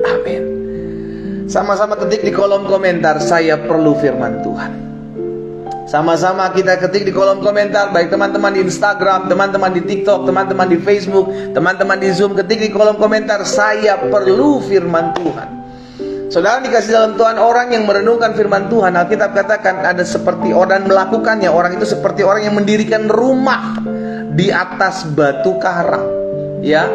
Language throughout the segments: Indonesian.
Amin. Sama-sama ketik di kolom komentar, saya perlu firman Tuhan. Sama-sama kita ketik di kolom komentar, baik teman-teman di Instagram, teman-teman di TikTok, teman-teman di Facebook, teman-teman di Zoom, ketik di kolom komentar, saya perlu firman Tuhan. Saudara dikasih dalam Tuhan, orang yang merenungkan firman Tuhan, Alkitab katakan ada seperti orang melakukannya, orang itu seperti orang yang mendirikan rumah di atas batu karang, ya.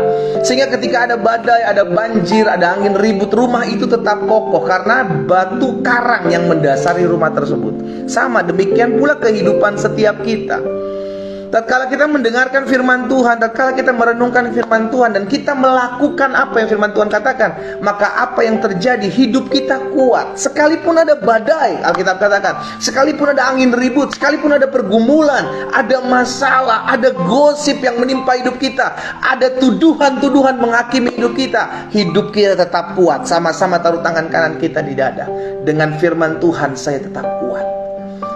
Sehingga ketika ada badai, ada banjir, ada angin ribut, rumah itu tetap kokoh karena batu karang yang mendasari rumah tersebut. Sama demikian pula kehidupan setiap kita. Tatkala kita mendengarkan firman Tuhan, tatkala kita merenungkan firman Tuhan, dan kita melakukan apa yang firman Tuhan katakan, maka apa yang terjadi? Hidup kita kuat. Sekalipun ada badai, Alkitab katakan, sekalipun ada angin ribut, sekalipun ada pergumulan, ada masalah, ada gosip yang menimpa hidup kita, ada tuduhan-tuduhan menghakimi hidup kita tetap kuat. Sama-sama taruh tangan kanan kita di dada. Dengan firman Tuhan, saya tetap kuat.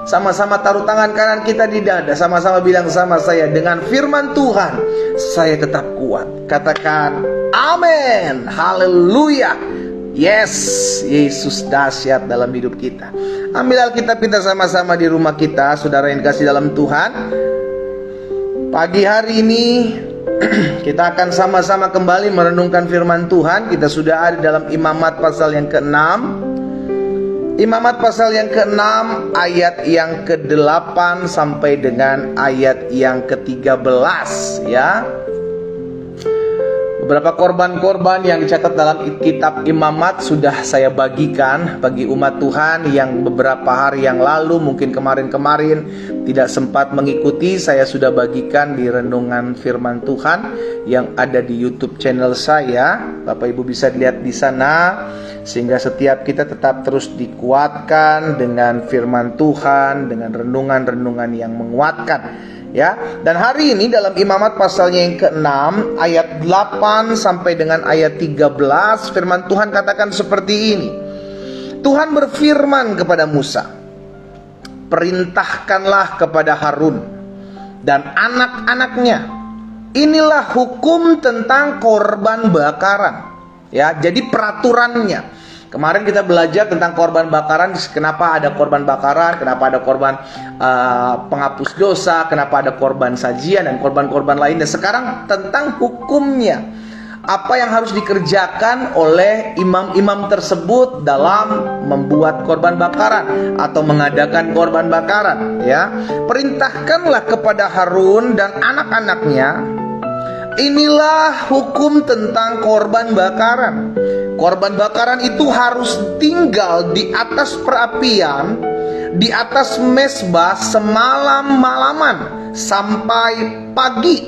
Sama-sama taruh tangan kanan kita di dada, sama-sama bilang sama saya, dengan firman Tuhan saya tetap kuat. Katakan amin, haleluya. Yes, Yesus dahsyat dalam hidup kita. Ambil Alkitab kita sama-sama di rumah kita, saudara yang dikasih dalam Tuhan. Pagi hari ini kita akan sama-sama kembali merenungkan firman Tuhan. Kita sudah ada dalam Imamat pasal yang ke-6. Imamat pasal yang ke-6 ayat yang ke-8 sampai dengan ayat yang ke-13, ya. Beberapa korban-korban yang dicatat dalam kitab Imamat sudah saya bagikan bagi umat Tuhan yang beberapa hari yang lalu, mungkin kemarin-kemarin tidak sempat mengikuti. Saya sudah bagikan di renungan firman Tuhan yang ada di YouTube channel saya. Bapak Ibu bisa lihat di sana, sehingga setiap kita tetap terus dikuatkan dengan firman Tuhan, dengan renungan-renungan yang menguatkan, ya. Dan hari ini dalam Imamat pasalnya yang ke-6 ayat 8 sampai dengan ayat 13, firman Tuhan katakan seperti ini. Tuhan berfirman kepada Musa, perintahkanlah kepada Harun dan anak-anaknya, inilah hukum tentang korban bakaran, ya. Jadi peraturannya. Kemarin kita belajar tentang korban bakaran, kenapa ada korban bakaran, kenapa ada korban penghapus dosa, kenapa ada korban sajian dan korban-korban lainnya. Sekarang tentang hukumnya, apa yang harus dikerjakan oleh imam-imam tersebut dalam membuat korban bakaran atau mengadakan korban bakaran, ya. Perintahkanlah kepada Harun dan anak-anaknya, inilah hukum tentang korban bakaran. Korban bakaran itu harus tinggal di atas perapian, di atas mezbah semalam-malaman sampai pagi.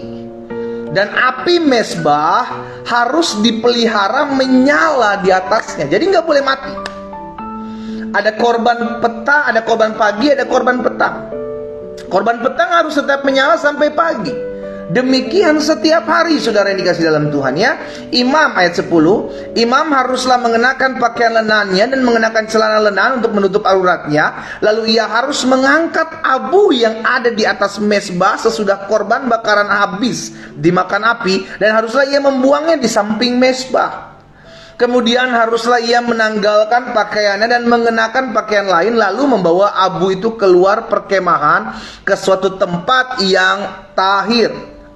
Dan api mezbah harus dipelihara menyala di atasnya. Jadi nggak boleh mati. Ada korban petang, ada korban pagi, ada korban petang. Korban petang harus tetap menyala sampai pagi. Demikian setiap hari, saudara yang dikasih dalam Tuhan, ya. Imam ayat 10, imam haruslah mengenakan pakaian lenannya dan mengenakan celana lenan untuk menutup auratnya. Lalu ia harus mengangkat abu yang ada di atas mezbah sesudah korban bakaran habis dimakan api, dan haruslah ia membuangnya di samping mezbah. Kemudian haruslah ia menanggalkan pakaiannya dan mengenakan pakaian lain, lalu membawa abu itu keluar perkemahan ke suatu tempat yang tahir.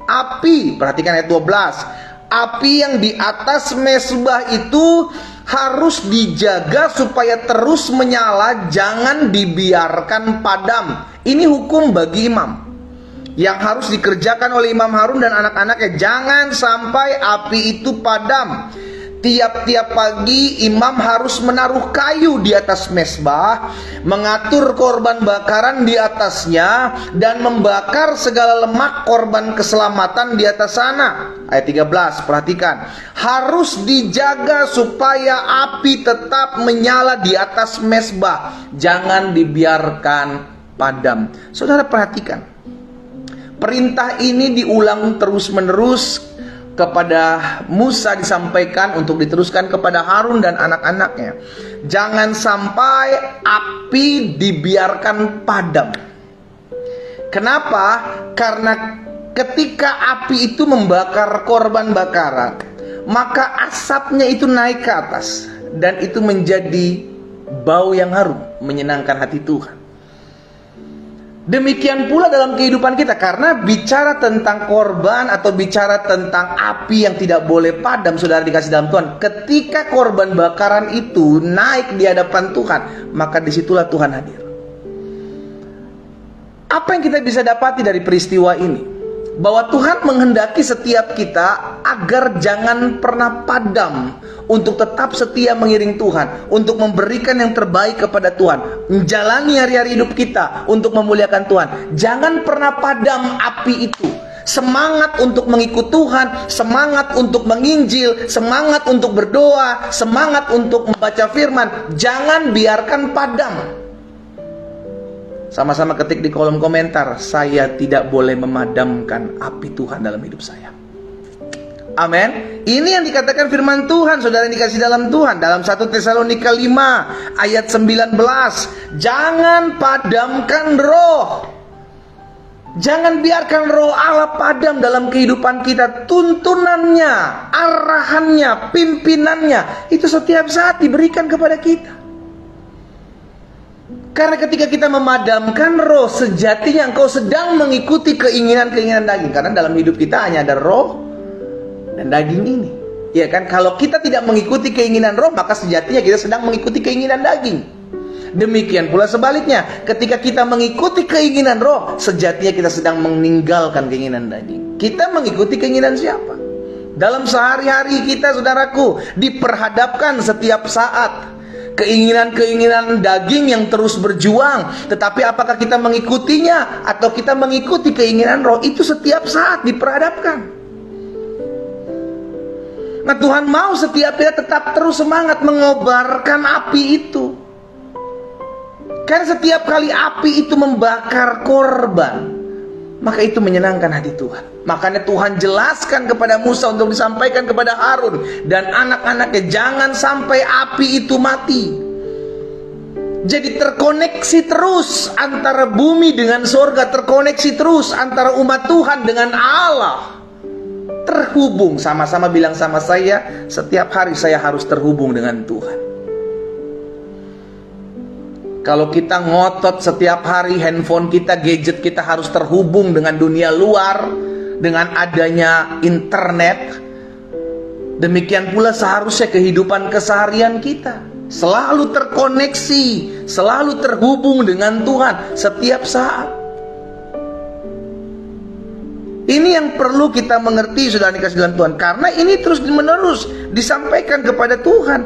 Api, perhatikan ayat 12, api yang di atas mezbah itu harus dijaga supaya terus menyala, jangan dibiarkan padam. Ini hukum bagi imam yang harus dikerjakan oleh Imam Harun dan anak-anaknya. Jangan sampai api itu padam. Tiap-tiap pagi imam harus menaruh kayu di atas mezbah, mengatur korban bakaran di atasnya, dan membakar segala lemak korban keselamatan di atas sana. Ayat 13, perhatikan. Harus dijaga supaya api tetap menyala di atas mezbah. Jangan dibiarkan padam. Saudara perhatikan. Perintah ini diulang terus-menerus kepada Musa, disampaikan untuk diteruskan kepada Harun dan anak-anaknya. Jangan sampai api dibiarkan padam. Kenapa? Karena ketika api itu membakar korban bakaran, maka asapnya itu naik ke atas, dan itu menjadi bau yang harum, menyenangkan hati Tuhan. Demikian pula dalam kehidupan kita, karena bicara tentang korban atau bicara tentang api yang tidak boleh padam, saudara dikasih dalam Tuhan. Ketika korban bakaran itu naik di hadapan Tuhan, maka disitulah Tuhan hadir. Apa yang kita bisa dapati dari peristiwa ini? Bahwa Tuhan menghendaki setiap kita agar jangan pernah padam, untuk tetap setia mengiring Tuhan, untuk memberikan yang terbaik kepada Tuhan, menjalani hari-hari hidup kita untuk memuliakan Tuhan. Jangan pernah padam api itu. Semangat untuk mengikut Tuhan, semangat untuk menginjil, semangat untuk berdoa, semangat untuk membaca firman, jangan biarkan padam. Sama-sama ketik di kolom komentar, saya tidak boleh memadamkan api Tuhan dalam hidup saya. Amin. Ini yang dikatakan firman Tuhan, saudara yang dikasih dalam Tuhan, dalam 1 Tesalonika 5 ayat 19. Jangan padamkan roh. Jangan biarkan roh Allah padam dalam kehidupan kita. Tuntunannya, arahannya, pimpinannya, itu setiap saat diberikan kepada kita. Karena ketika kita memadamkan roh, sejatinya engkau sedang mengikuti keinginan-keinginan daging. Karena dalam hidup kita hanya ada roh dan daging ini, ya kan? Kalau kita tidak mengikuti keinginan roh, maka sejatinya kita sedang mengikuti keinginan daging. Demikian pula sebaliknya, ketika kita mengikuti keinginan roh, sejatinya kita sedang meninggalkan keinginan daging. Kita mengikuti keinginan siapa? Dalam sehari-hari kita, saudaraku, diperhadapkan setiap saat keinginan-keinginan daging yang terus berjuang. Tetapi apakah kita mengikutinya atau kita mengikuti keinginan roh? Itu setiap saat diperhadapkan. Nah, Tuhan mau setiap kita tetap terus semangat mengobarkan api itu. Karena setiap kali api itu membakar korban, maka itu menyenangkan hati Tuhan. Makanya Tuhan jelaskan kepada Musa untuk disampaikan kepada Harun dan anak-anaknya, jangan sampai api itu mati. Jadi terkoneksi terus antara bumi dengan surga, terkoneksi terus antara umat Tuhan dengan Allah. Terhubung, sama-sama bilang sama saya, setiap hari saya harus terhubung dengan Tuhan. Kalau kita ngotot setiap hari handphone kita, gadget kita harus terhubung dengan dunia luar, dengan adanya internet, demikian pula seharusnya kehidupan keseharian kita selalu terkoneksi, selalu terhubung dengan Tuhan setiap saat. Ini yang perlu kita mengerti, saudara dikasih dalam Tuhan, karena ini terus menerus disampaikan kepada Tuhan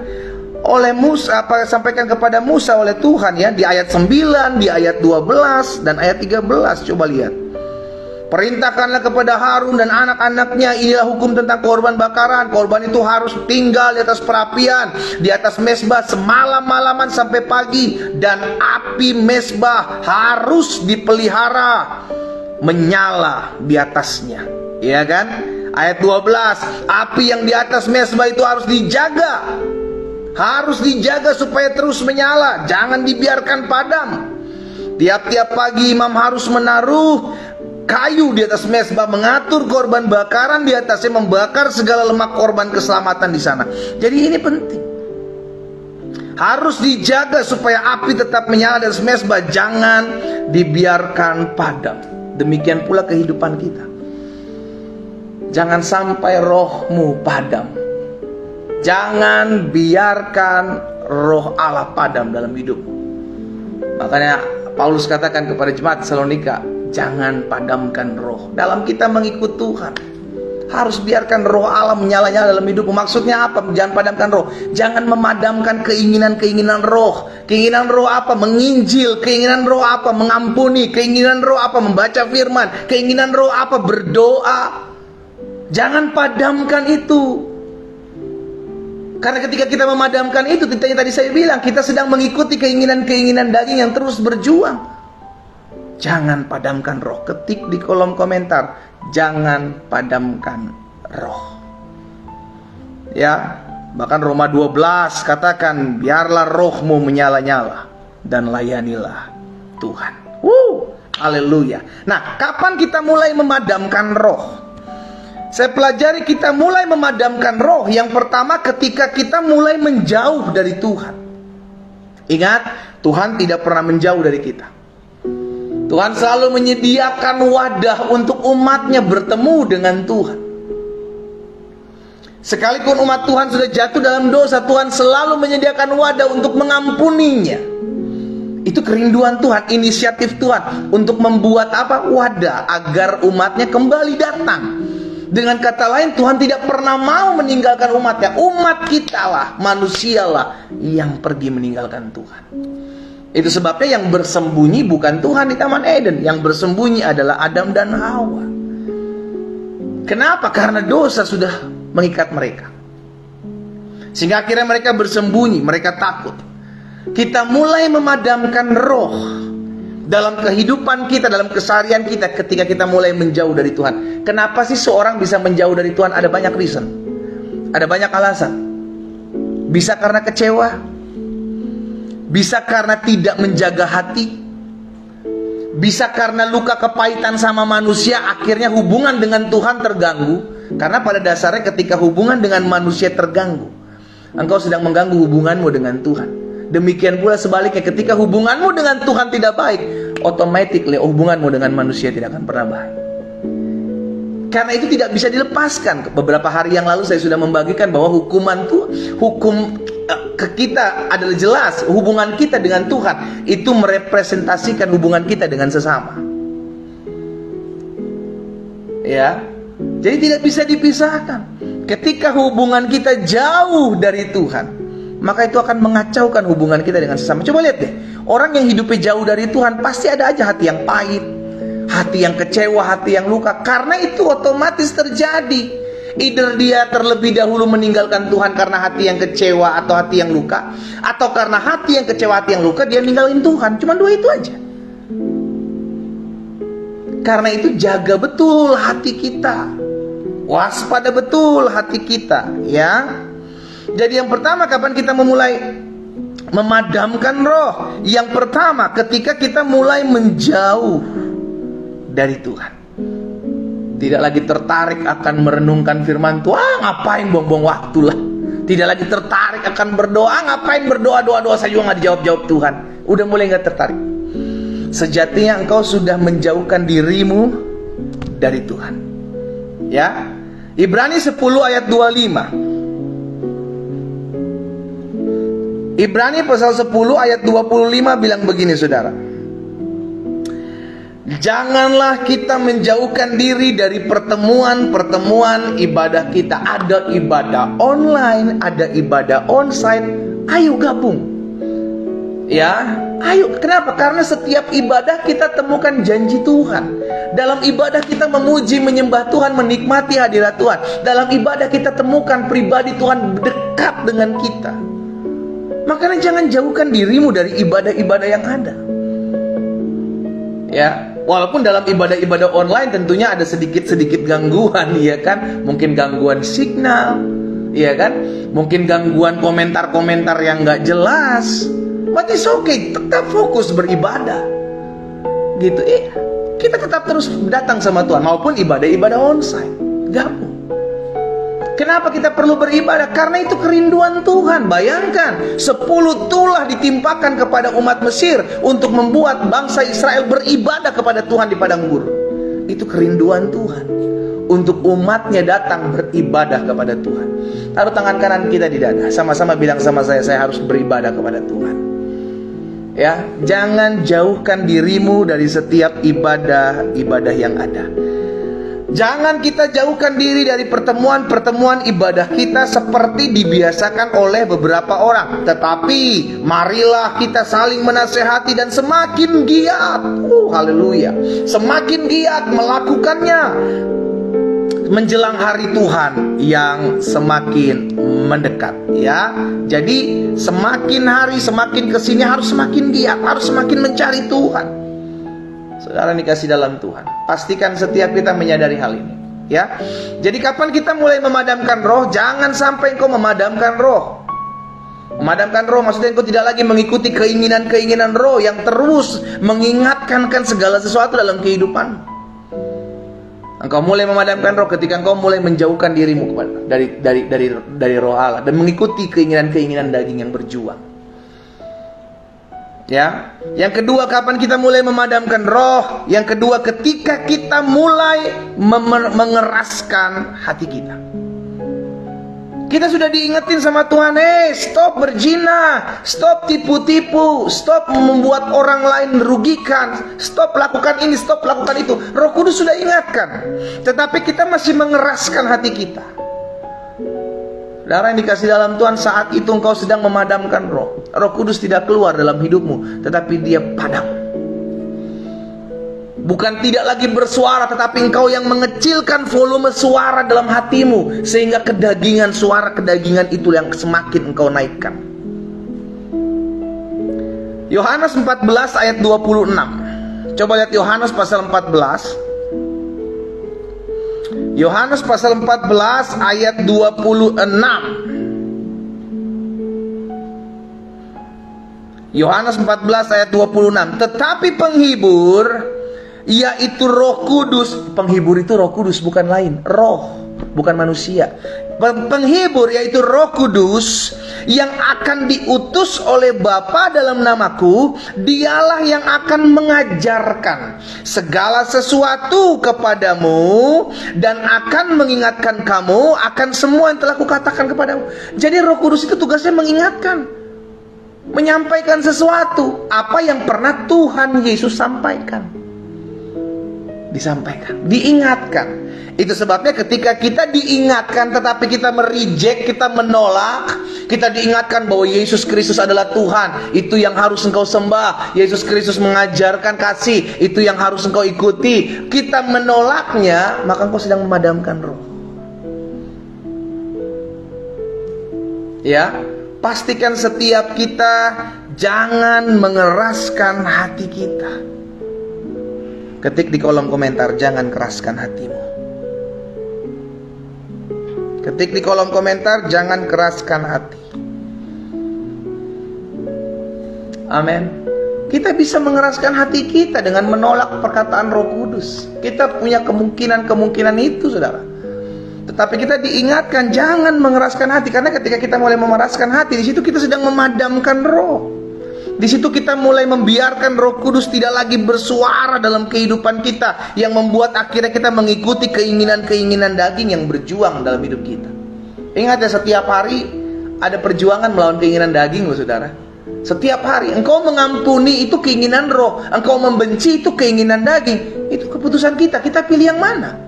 oleh Musa, sampaikan kepada Musa oleh Tuhan, ya, di ayat 9, di ayat 12 dan ayat 13. Coba lihat. Perintahkanlah kepada Harun dan anak-anaknya, inilah hukum tentang korban bakaran. Korban itu harus tinggal di atas perapian, di atas mezbah semalam-malaman sampai pagi, dan api mezbah harus dipelihara menyala di atasnya, ya kan? Ayat 12, api yang di atas mezbah itu harus dijaga. Harus dijaga supaya terus menyala, jangan dibiarkan padam. Tiap-tiap pagi imam harus menaruh kayu di atas mezbah, mengatur korban bakaran di atasnya, membakar segala lemak korban keselamatan di sana. Jadi ini penting. Harus dijaga supaya api tetap menyala di atas mezbah, jangan dibiarkan padam. Demikian pula kehidupan kita. Jangan sampai rohmu padam. Jangan biarkan roh Allah padam dalam hidupmu. Makanya Paulus katakan kepada jemaat Tesalonika, jangan padamkan roh. Dalam kita mengikut Tuhan, harus biarkan roh Allah menyala-nyala dalam hidupmu. Maksudnya apa? Jangan padamkan roh. Jangan memadamkan keinginan-keinginan roh. Keinginan roh apa? Menginjil. Keinginan roh apa? Mengampuni. Keinginan roh apa? Membaca firman. Keinginan roh apa? Berdoa. Jangan padamkan itu. Karena ketika kita memadamkan itu, yang tadi saya bilang, kita sedang mengikuti keinginan-keinginan daging yang terus berjuang. Jangan padamkan roh. Ketik di kolom komentar, jangan padamkan roh. Ya, bahkan Roma 12 katakan, biarlah rohmu menyala-nyala dan layanilah Tuhan. Haleluya. Nah, kapan kita mulai memadamkan roh? Saya pelajari kita mulai memadamkan roh. Yang pertama ketika kita mulai menjauh dari Tuhan. Ingat, Tuhan tidak pernah menjauh dari kita. Tuhan selalu menyediakan wadah untuk umatnya bertemu dengan Tuhan. Sekalipun umat Tuhan sudah jatuh dalam dosa, Tuhan selalu menyediakan wadah untuk mengampuninya. Itu kerinduan Tuhan, inisiatif Tuhan untuk membuat apa? Wadah agar umatnya kembali datang. Dengan kata lain, Tuhan tidak pernah mau meninggalkan umatnya. Umat kita lah, manusia lah yang pergi meninggalkan Tuhan. Itu sebabnya yang bersembunyi bukan Tuhan di Taman Eden. Yang bersembunyi adalah Adam dan Hawa. Kenapa? Karena dosa sudah mengikat mereka. Sehingga akhirnya mereka bersembunyi, mereka takut. Kita mulai memadamkan roh dalam kehidupan kita, dalam keseharian kita ketika kita mulai menjauh dari Tuhan. Kenapa sih seorang bisa menjauh dari Tuhan? Ada banyak reason. Ada banyak alasan. Bisa karena kecewa, bisa karena tidak menjaga hati, bisa karena luka kepahitan sama manusia, akhirnya hubungan dengan Tuhan terganggu. Karena pada dasarnya ketika hubungan dengan manusia terganggu, engkau sedang mengganggu hubunganmu dengan Tuhan. Demikian pula sebaliknya, ketika hubunganmu dengan Tuhan tidak baik, otomatis hubunganmu dengan manusia tidak akan pernah baik. Karena itu tidak bisa dilepaskan. Beberapa hari yang lalu saya sudah membagikan bahwa hukum ke kita adalah jelas. Hubungan kita dengan Tuhan itu merepresentasikan hubungan kita dengan sesama. Ya, jadi tidak bisa dipisahkan. Ketika hubungan kita jauh dari Tuhan, maka itu akan mengacaukan hubungan kita dengan sesama. Coba lihat deh, orang yang hidupnya jauh dari Tuhan pasti ada aja hati yang pahit, hati yang kecewa, hati yang luka. Karena itu otomatis terjadi. Either dia terlebih dahulu meninggalkan Tuhan karena hati yang kecewa atau hati yang luka, atau karena hati yang kecewa, hati yang luka, dia ninggalin Tuhan. Cuma dua itu aja. Karena itu jaga betul hati kita, waspada betul hati kita, ya. Jadi yang pertama, kapan kita memulai memadamkan roh? Yang pertama, ketika kita mulai menjauh dari Tuhan. Tidak lagi tertarik akan merenungkan firman Tuhan, ngapain buang-buang waktu lah. Tidak lagi tertarik akan berdoa, ngapain berdoa, doa-doa saya juga nggak dijawab-jawab Tuhan. Udah mulai nggak tertarik. Sejatinya engkau sudah menjauhkan dirimu dari Tuhan. Ya, Ibrani 10 ayat 25. Ibrani pasal 10 ayat 25 bilang begini, saudara. Janganlah kita menjauhkan diri dari pertemuan-pertemuan ibadah kita. Ada ibadah online, ada ibadah onsite. Ayo gabung. Ya, ayo. Kenapa? Karena setiap ibadah kita temukan janji Tuhan. Dalam ibadah kita memuji, menyembah Tuhan, menikmati hadirat Tuhan. Dalam ibadah kita temukan pribadi Tuhan dekat dengan kita. Makanya jangan jauhkan dirimu dari ibadah-ibadah yang ada. Ya, walaupun dalam ibadah-ibadah online tentunya ada sedikit-sedikit gangguan, ya kan? Mungkin gangguan signal, ya kan? Mungkin gangguan komentar-komentar yang nggak jelas. But it's okay, tetap fokus beribadah. Gitu, kita tetap terus datang sama Tuhan, maupun ibadah-ibadah onsite. Gabung. Kenapa kita perlu beribadah? Karena itu kerinduan Tuhan. Bayangkan, 10 tulah ditimpakan kepada umat Mesir untuk membuat bangsa Israel beribadah kepada Tuhan di padang gurun. Itu kerinduan Tuhan untuk umatnya datang beribadah kepada Tuhan. Taruh tangan kanan kita di dada, sama-sama bilang sama saya harus beribadah kepada Tuhan. Ya, jangan jauhkan dirimu dari setiap ibadah yang ada. Jangan kita jauhkan diri dari pertemuan-pertemuan ibadah kita seperti dibiasakan oleh beberapa orang. Tetapi marilah kita saling menasehati dan semakin giat, haleluya, semakin giat melakukannya menjelang hari Tuhan yang semakin mendekat, ya. Jadi semakin hari semakin kesini harus semakin giat, harus semakin mencari Tuhan. Saudara dikasih dalam Tuhan, pastikan setiap kita menyadari hal ini, ya. Jadi kapan kita mulai memadamkan roh? Jangan sampai engkau memadamkan roh. Memadamkan roh maksudnya engkau tidak lagi mengikuti keinginan-keinginan roh yang terus mengingatkan segala sesuatu dalam kehidupan. Engkau mulai memadamkan roh ketika engkau mulai menjauhkan dirimu dari roh Allah dan mengikuti keinginan-keinginan daging yang berjuang. Ya. Yang kedua, kapan kita mulai memadamkan roh? Yang kedua, ketika kita mulai mengeraskan hati kita. Kita sudah diingetin sama Tuhan, stop berzina, stop tipu-tipu, stop membuat orang lain merugikan, stop lakukan ini, stop lakukan itu. Roh Kudus sudah ingatkan, tetapi kita masih mengeraskan hati kita. Saudara yang dikasih dalam Tuhan, saat itu engkau sedang memadamkan roh. Roh Kudus tidak keluar dalam hidupmu, tetapi dia padam. Bukan tidak lagi bersuara, tetapi engkau yang mengecilkan volume suara dalam hatimu, sehingga kedagingan, suara kedagingan itu yang semakin engkau naikkan. Yohanes 14 ayat 26. Coba lihat Yohanes pasal 14. Yohanes pasal 14 ayat 26. Yohanes 14 ayat 26. Tetapi penghibur, yaitu Roh Kudus. Penghibur itu Roh Kudus, bukan lain. Roh, bukan manusia. Penghibur yaitu Roh Kudus yang akan diutus oleh Bapa dalam namaku, dialah yang akan mengajarkan segala sesuatu kepadamu dan akan mengingatkan kamu akan semua yang telah kukatakan kepadamu. Jadi Roh Kudus itu tugasnya mengingatkan, menyampaikan sesuatu apa yang pernah Tuhan Yesus sampaikan. Disampaikan, diingatkan. Itu sebabnya ketika kita diingatkan tetapi kita mereject, kita menolak, kita diingatkan bahwa Yesus Kristus adalah Tuhan, itu yang harus engkau sembah. Yesus Kristus mengajarkan kasih, itu yang harus engkau ikuti. Kita menolaknya, maka engkau sedang memadamkan roh. Ya, pastikan setiap kita jangan mengeraskan hati kita. Ketik di kolom komentar, jangan keraskan hatimu. Ketik di kolom komentar, jangan keraskan hati. Amin. Kita bisa mengeraskan hati kita dengan menolak perkataan Roh Kudus. Kita punya kemungkinan itu, saudara. Tetapi kita diingatkan jangan mengeraskan hati, karena ketika kita mulai memeraskan hati, di situ kita sedang memadamkan roh. Di situ kita mulai membiarkan Roh Kudus tidak lagi bersuara dalam kehidupan kita, yang membuat akhirnya kita mengikuti keinginan-keinginan daging yang berjuang dalam hidup kita. Ingat ya, setiap hari ada perjuangan melawan keinginan daging loh, saudara. Setiap hari engkau mengampuni itu keinginan roh, engkau membenci itu keinginan daging. Itu keputusan kita, kita pilih yang mana.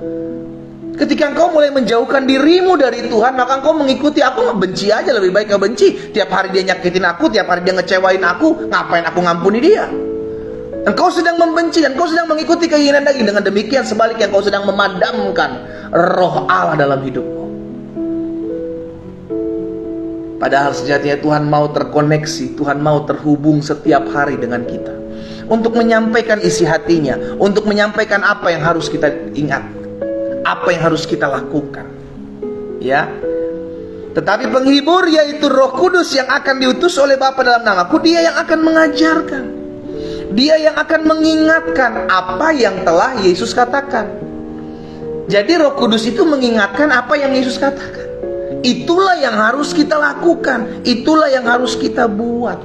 Ketika engkau mulai menjauhkan dirimu dari Tuhan, maka engkau mengikuti, aku benci aja, lebih baik gak benci. Tiap hari dia nyakitin aku, tiap hari dia ngecewain aku, ngapain aku ngampuni dia? Engkau sedang membenci dan engkau sedang mengikuti keinginan daging. Dengan demikian sebaliknya engkau sedang memadamkan roh Allah dalam hidupmu. Padahal sejatinya Tuhan mau terkoneksi, Tuhan mau terhubung setiap hari dengan kita, untuk menyampaikan isi hatinya, untuk menyampaikan apa yang harus kita ingat, apa yang harus kita lakukan. Ya. Tetapi penghibur yaitu Roh Kudus yang akan diutus oleh Bapa dalam namaku, dia yang akan mengajarkan, dia yang akan mengingatkan apa yang telah Yesus katakan. Jadi Roh Kudus itu mengingatkan apa yang Yesus katakan. Itulah yang harus kita lakukan, itulah yang harus kita buat.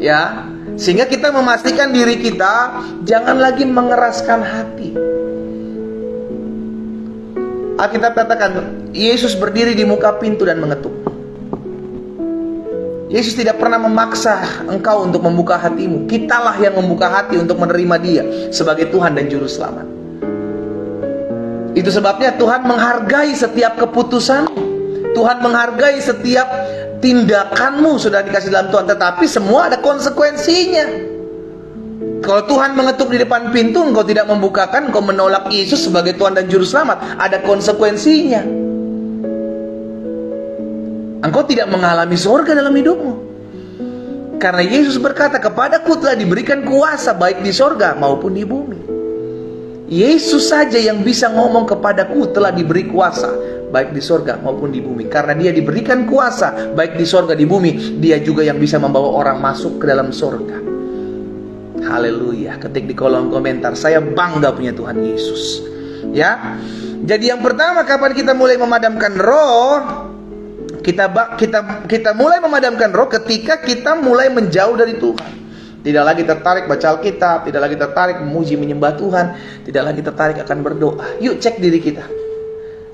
Ya, sehingga kita memastikan diri kita jangan lagi mengeraskan hati. Alkitab katakan, Yesus berdiri di muka pintu dan mengetuk. Yesus tidak pernah memaksa engkau untuk membuka hatimu. Kitalah yang membuka hati untuk menerima Dia sebagai Tuhan dan Juru Selamat. Itu sebabnya Tuhan menghargai setiap keputusan, Tuhan menghargai setiap tindakanmu sudah dikasih dalam Tuhan. Tetapi semua ada konsekuensinya. Kalau Tuhan mengetuk di depan pintu, engkau tidak membukakan, engkau menolak Yesus sebagai Tuhan dan Juru Selamat, ada konsekuensinya. Engkau tidak mengalami surga dalam hidupmu. Karena Yesus berkata, kepadaku telah diberikan kuasa baik di surga maupun di bumi. Yesus saja yang bisa ngomong kepadaku telah diberi kuasa baik di sorga maupun di bumi. Karena dia diberikan kuasa baik di sorga di bumi, dia juga yang bisa membawa orang masuk ke dalam sorga. Haleluya. Ketik di kolom komentar, saya bangga punya Tuhan Yesus. Ya. Jadi yang pertama, kapan kita mulai memadamkan roh? Kita mulai memadamkan roh ketika kita mulai menjauh dari Tuhan. Tidak lagi tertarik baca Alkitab, tidak lagi tertarik memuji menyembah Tuhan, tidak lagi tertarik akan berdoa. Yuk cek diri kita.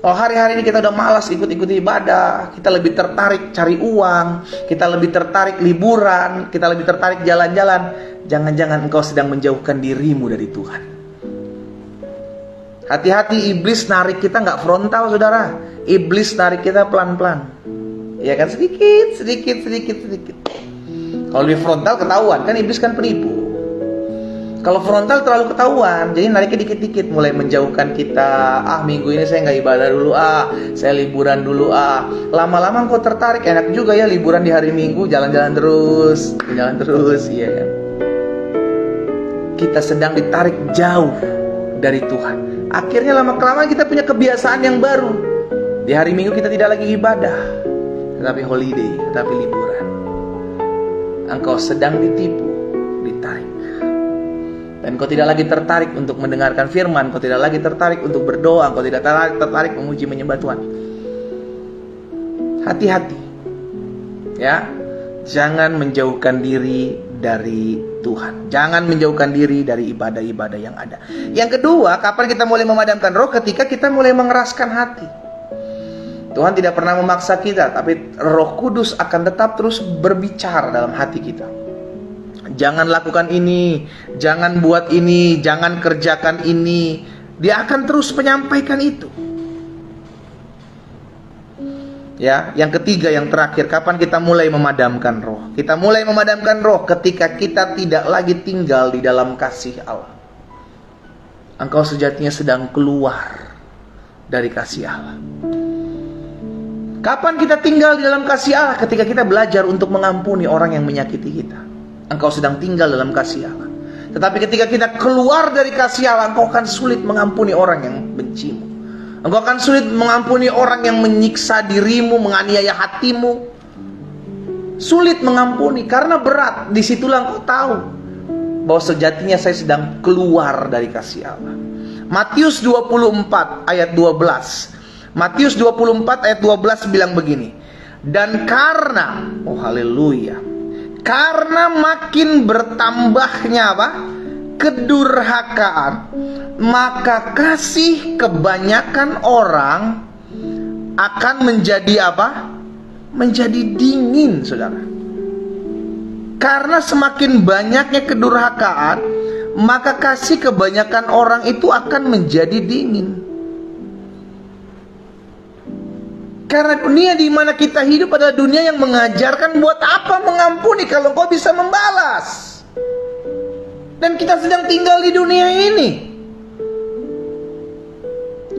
Oh, hari-hari ini kita udah malas ikut-ikut ibadah, kita lebih tertarik cari uang, kita lebih tertarik liburan, kita lebih tertarik jalan-jalan. Jangan-jangan engkau sedang menjauhkan dirimu dari Tuhan. Hati-hati, iblis narik kita nggak frontal, saudara. Iblis narik kita pelan-pelan. Ya kan, sedikit. Kalau di frontal ketahuan, kan iblis kan penipu. Kalau frontal terlalu ketahuan, jadi nariknya dikit-dikit, mulai menjauhkan kita. Minggu ini saya nggak ibadah dulu, saya liburan dulu, lama-lama kok tertarik, enak juga ya liburan di hari Minggu, jalan-jalan terus, ya kan? Kita sedang ditarik jauh dari Tuhan. Akhirnya lama-kelamaan kita punya kebiasaan yang baru. Di hari Minggu kita tidak lagi ibadah, tetapi holiday, tetapi liburan. Engkau sedang ditipu, ditarik. Dan kau tidak lagi tertarik untuk mendengarkan firman, kau tidak lagi tertarik untuk berdoa, kau tidak tertarik memuji menyembah Tuhan. Hati-hati, ya, jangan menjauhkan diri dari Tuhan, jangan menjauhkan diri dari ibadah-ibadah yang ada. Yang kedua, kapan kita mulai memadamkan roh? Ketika kita mulai mengeraskan hati. Tuhan tidak pernah memaksa kita, tapi Roh Kudus akan tetap terus berbicara dalam hati kita. Jangan lakukan ini, jangan buat ini, jangan kerjakan ini. Dia akan terus menyampaikan itu. Ya, yang ketiga, yang terakhir, kapan kita mulai memadamkan roh? Kita mulai memadamkan roh ketika kita tidak lagi tinggal di dalam kasih Allah. Engkau sejatinya sedang keluar dari kasih Allah. Kapan kita tinggal di dalam kasih Allah? Ketika kita belajar untuk mengampuni orang yang menyakiti kita. Engkau sedang tinggal dalam kasih Allah. Tetapi ketika kita keluar dari kasih Allah, engkau akan sulit mengampuni orang yang bencimu. Engkau akan sulit mengampuni orang yang menyiksa dirimu, menganiaya hatimu. Sulit mengampuni karena berat. Disitulah engkau tahu bahwa sejatinya saya sedang keluar dari kasih Allah. Matius 24 ayat 12. Matius 24 ayat 12 bilang begini. Dan karena, oh haleluya, karena makin bertambahnya apa? Kedurhakaan, maka kasih kebanyakan orang akan menjadi apa? Menjadi dingin, saudara. Karena semakin banyaknya kedurhakaan, maka kasih kebanyakan orang itu akan menjadi dingin. Karena dunia di mana kita hidup adalah dunia yang mengajarkan buat apa mengampuni kalau kau bisa membalas. Dan kita sedang tinggal di dunia ini.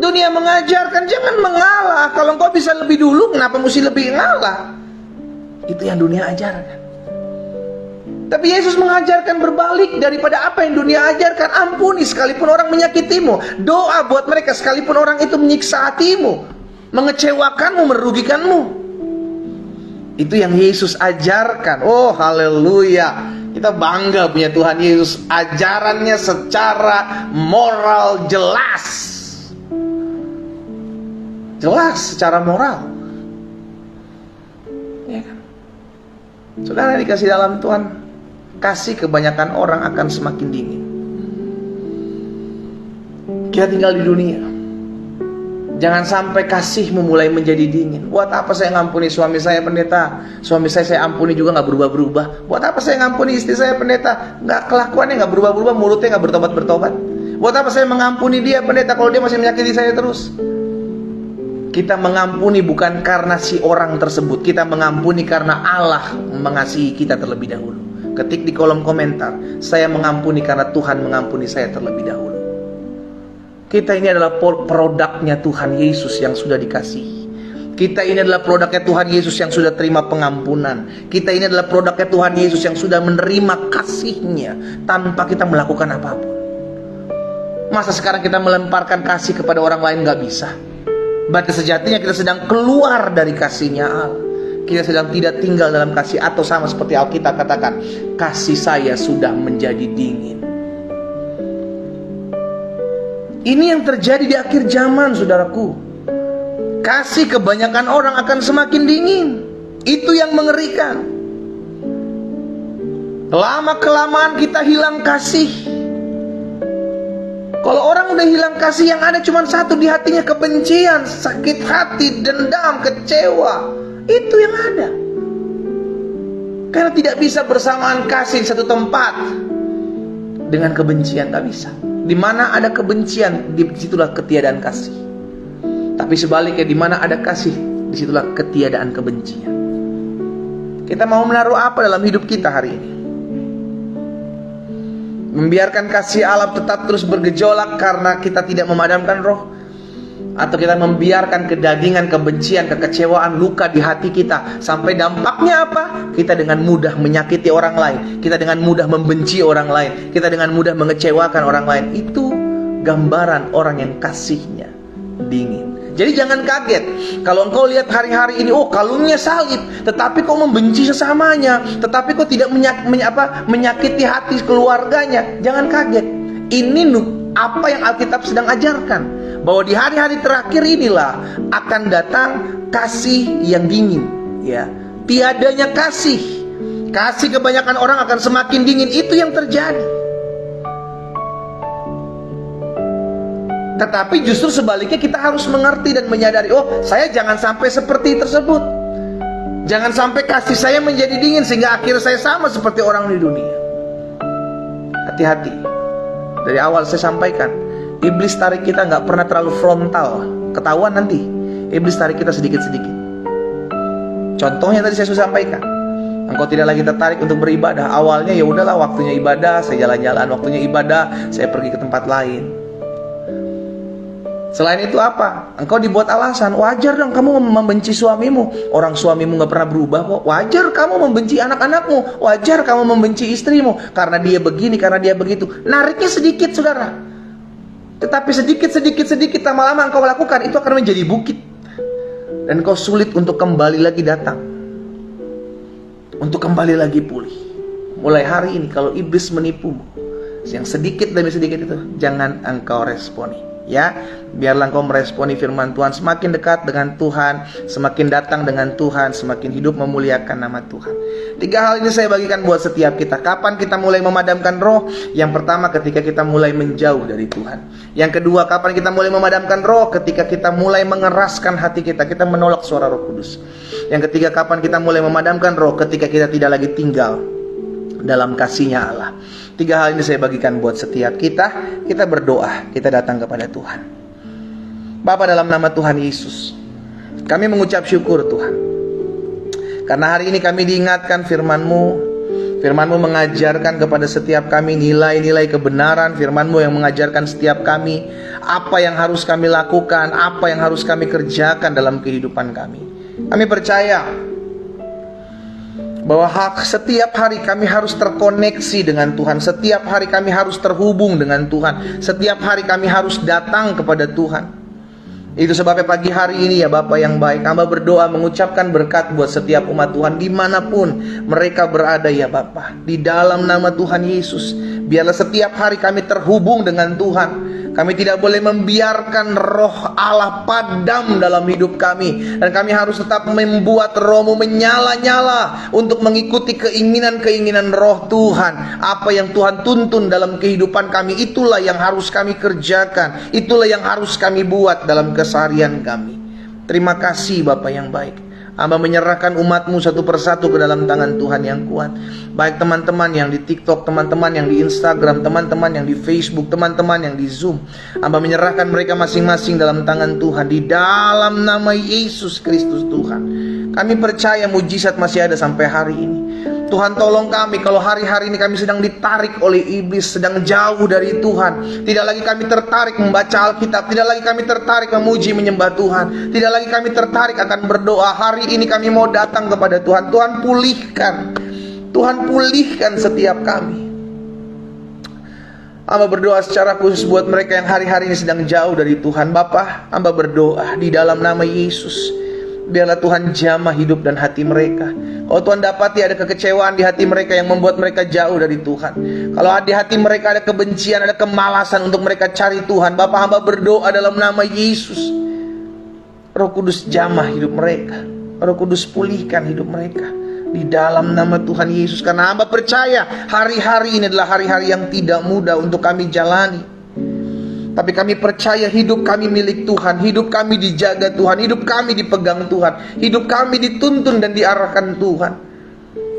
Dunia mengajarkan jangan mengalah. Kalau kau bisa lebih dulu, kenapa mesti lebih ngalah? Itu yang dunia ajarkan. Tapi Yesus mengajarkan berbalik daripada apa yang dunia ajarkan. Ampuni sekalipun orang menyakitimu. Doa buat mereka sekalipun orang itu menyiksa hatimu, mengecewakanmu, merugikanmu. Itu yang Yesus ajarkan. Oh haleluya. Kita bangga punya Tuhan Yesus. Ajarannya secara moral jelas. Jelas secara moral. Ya kan? Saudara dikasih dalam Tuhan, kasih kebanyakan orang akan semakin dingin. Kita tinggal di dunia. Jangan sampai kasihmu mulai menjadi dingin. Buat apa saya ngampuni suami saya, pendeta? Suami saya ampuni juga gak berubah-berubah. Buat apa saya ngampuni istri saya, pendeta? Kelakuannya gak berubah-berubah, mulutnya gak bertobat-bertobat. Buat apa saya mengampuni dia, pendeta, kalau dia masih menyakiti saya terus? Kita mengampuni bukan karena si orang tersebut. Kita mengampuni karena Allah mengasihi kita terlebih dahulu. Ketik di kolom komentar, saya mengampuni karena Tuhan mengampuni saya terlebih dahulu. Kita ini adalah produknya Tuhan Yesus yang sudah dikasihi. Kita ini adalah produknya Tuhan Yesus yang sudah terima pengampunan. Kita ini adalah produknya Tuhan Yesus yang sudah menerima kasih-Nya tanpa kita melakukan apapun. Masa sekarang kita melemparkan kasih kepada orang lain? Gak bisa. Berarti sejatinya kita sedang keluar dari kasih-Nya Allah. kita sedang tidak tinggal dalam kasih, atau sama seperti Alkitab katakan, kasih saya sudah menjadi dingin. Ini yang terjadi di akhir zaman, saudaraku. Kasih kebanyakan orang akan semakin dingin. Itu yang mengerikan. Lama-kelamaan kita hilang kasih. Kalau orang udah hilang kasih, yang ada cuma satu di hatinya, kebencian, sakit hati, dendam, kecewa. Itu yang ada. Karena tidak bisa bersamaan kasih di satu tempat dengan kebencian, gak bisa. Di mana ada kebencian, disitulah ketiadaan kasih. Tapi sebaliknya, di mana ada kasih, disitulah ketiadaan kebencian. Kita mau menaruh apa dalam hidup kita hari ini? Membiarkan kasih Allah tetap terus bergejolak karena kita tidak memadamkan roh? Atau kita membiarkan kedagingan, kebencian, kekecewaan, luka di hati kita, sampai dampaknya apa? Kita dengan mudah menyakiti orang lain, kita dengan mudah membenci orang lain, kita dengan mudah mengecewakan orang lain. Itu gambaran orang yang kasihnya dingin. Jadi jangan kaget kalau engkau lihat hari-hari ini, oh kalungnya salib, tetapi kau membenci sesamanya, tetapi kau tidak menyakiti hati keluarganya. Jangan kaget. Ini apa yang Alkitab sedang ajarkan, bahwa di hari-hari terakhir inilah akan datang kasih yang dingin, ya. Tiadanya kasih. Kasih kebanyakan orang akan semakin dingin. Itu yang terjadi. Tetapi justru sebaliknya, kita harus mengerti dan menyadari, oh saya jangan sampai seperti tersebut. Jangan sampai kasih saya menjadi dingin sehingga akhir saya sama seperti orang di dunia. Hati-hati. Dari awal saya sampaikan, iblis tarik kita nggak pernah terlalu frontal. Ketahuan nanti, iblis tarik kita sedikit-sedikit. Contohnya tadi saya sudah sampaikan, engkau tidak lagi tertarik untuk beribadah. Awalnya ya udahlah, waktunya ibadah, saya jalan-jalan. Waktunya ibadah, saya pergi ke tempat lain. Selain itu apa? Engkau dibuat alasan, wajar dong kamu membenci suamimu. Orang suamimu gak pernah berubah kok. Wajar kamu membenci anak-anakmu. Wajar kamu membenci istrimu, karena dia begini, karena dia begitu. Nariknya sedikit, saudara. Tetapi sedikit lama-lama engkau lakukan, itu akan menjadi bukit. Dan engkau sulit untuk kembali lagi datang, untuk kembali lagi pulih. Mulai hari ini kalau iblis menipumu, yang sedikit demi sedikit itu, jangan engkau responi. Ya, biarlah engkau meresponi firman Tuhan, semakin dekat dengan Tuhan, semakin datang dengan Tuhan, semakin hidup memuliakan nama Tuhan. 3 hal ini saya bagikan buat setiap kita. Kapan kita mulai memadamkan roh? Yang pertama, ketika kita mulai menjauh dari Tuhan. Yang kedua, kapan kita mulai memadamkan roh? Ketika kita mulai mengeraskan hati kita, kita menolak suara Roh Kudus. Yang ketiga, kapan kita mulai memadamkan roh? Ketika kita tidak lagi tinggal dalam kasih-Nya Allah. 3 hal ini saya bagikan buat setiap kita. Kita berdoa, kita datang kepada Tuhan. Bapa, dalam nama Tuhan Yesus, kami mengucap syukur Tuhan, karena hari ini kami diingatkan firman-Mu. Firman-Mu mengajarkan kepada setiap kami nilai-nilai kebenaran. Firman-Mu yang mengajarkan setiap kami apa yang harus kami lakukan, apa yang harus kami kerjakan dalam kehidupan kami. Kami percaya bahwa setiap hari kami harus terkoneksi dengan Tuhan. Setiap hari kami harus terhubung dengan Tuhan. Setiap hari kami harus datang kepada Tuhan. Itu sebabnya pagi hari ini ya Bapa yang baik, hamba berdoa mengucapkan berkat buat setiap umat Tuhan dimanapun mereka berada ya Bapa. Di dalam nama Tuhan Yesus, biarlah setiap hari kami terhubung dengan Tuhan. Kami tidak boleh membiarkan roh Allah padam dalam hidup kami. Dan kami harus tetap membuat roh-Mu menyala-nyala untuk mengikuti keinginan-keinginan roh Tuhan. Apa yang Tuhan tuntun dalam kehidupan kami, itulah yang harus kami kerjakan. Itulah yang harus kami buat dalam keseharian kami. Terima kasih Bapa yang baik. Hamba menyerahkan umat-Mu satu persatu ke dalam tangan Tuhan yang kuat. Baik teman-teman yang di TikTok, teman-teman yang di Instagram, teman-teman yang di Facebook, teman-teman yang di Zoom. Hamba menyerahkan mereka masing-masing dalam tangan Tuhan. Di dalam nama Yesus Kristus Tuhan, kami percaya mujizat masih ada sampai hari ini. Tuhan tolong kami kalau hari-hari ini kami sedang ditarik oleh iblis, sedang jauh dari Tuhan. Tidak lagi kami tertarik membaca Alkitab, tidak lagi kami tertarik memuji menyembah Tuhan, tidak lagi kami tertarik akan berdoa. Hari ini kami mau datang kepada Tuhan. Tuhan pulihkan setiap kami. Hamba berdoa secara khusus buat mereka yang hari-hari ini sedang jauh dari Tuhan. Bapa, hamba berdoa di dalam nama Yesus, Biarlah Tuhan jamah hidup dan hati mereka. Kalau Tuhan dapati ada kekecewaan di hati mereka yang membuat mereka jauh dari Tuhan, kalau di hati mereka ada kebencian, ada kemalasan untuk mereka cari Tuhan, Bapak hamba berdoa dalam nama Yesus, Roh Kudus jamah hidup mereka. Roh Kudus pulihkan hidup mereka di dalam nama Tuhan Yesus. Karena hamba percaya hari-hari ini adalah hari-hari yang tidak mudah untuk kami jalani. Tapi kami percaya hidup kami milik Tuhan, hidup kami dijaga Tuhan, hidup kami dipegang Tuhan, hidup kami dituntun dan diarahkan Tuhan,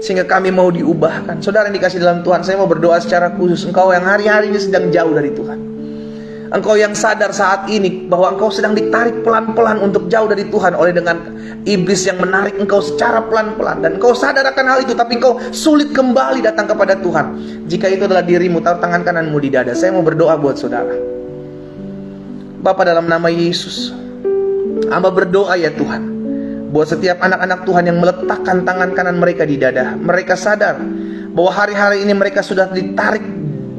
sehingga kami mau diubahkan. Saudara yang dikasih dalam Tuhan, saya mau berdoa secara khusus. Engkau yang hari-hari ini sedang jauh dari Tuhan, engkau yang sadar saat ini bahwa engkau sedang ditarik pelan-pelan untuk jauh dari Tuhan oleh dengan iblis yang menarik engkau secara pelan-pelan, dan engkau sadar akan hal itu, tapi engkau sulit kembali datang kepada Tuhan. Jika itu adalah dirimu, taruh tangan kananmu di dada. Saya mau berdoa buat saudara. Bapa, dalam nama Yesus, hamba berdoa ya Tuhan, buat setiap anak-anak Tuhan yang meletakkan tangan kanan mereka di dada. Mereka sadar bahwa hari-hari ini mereka sudah ditarik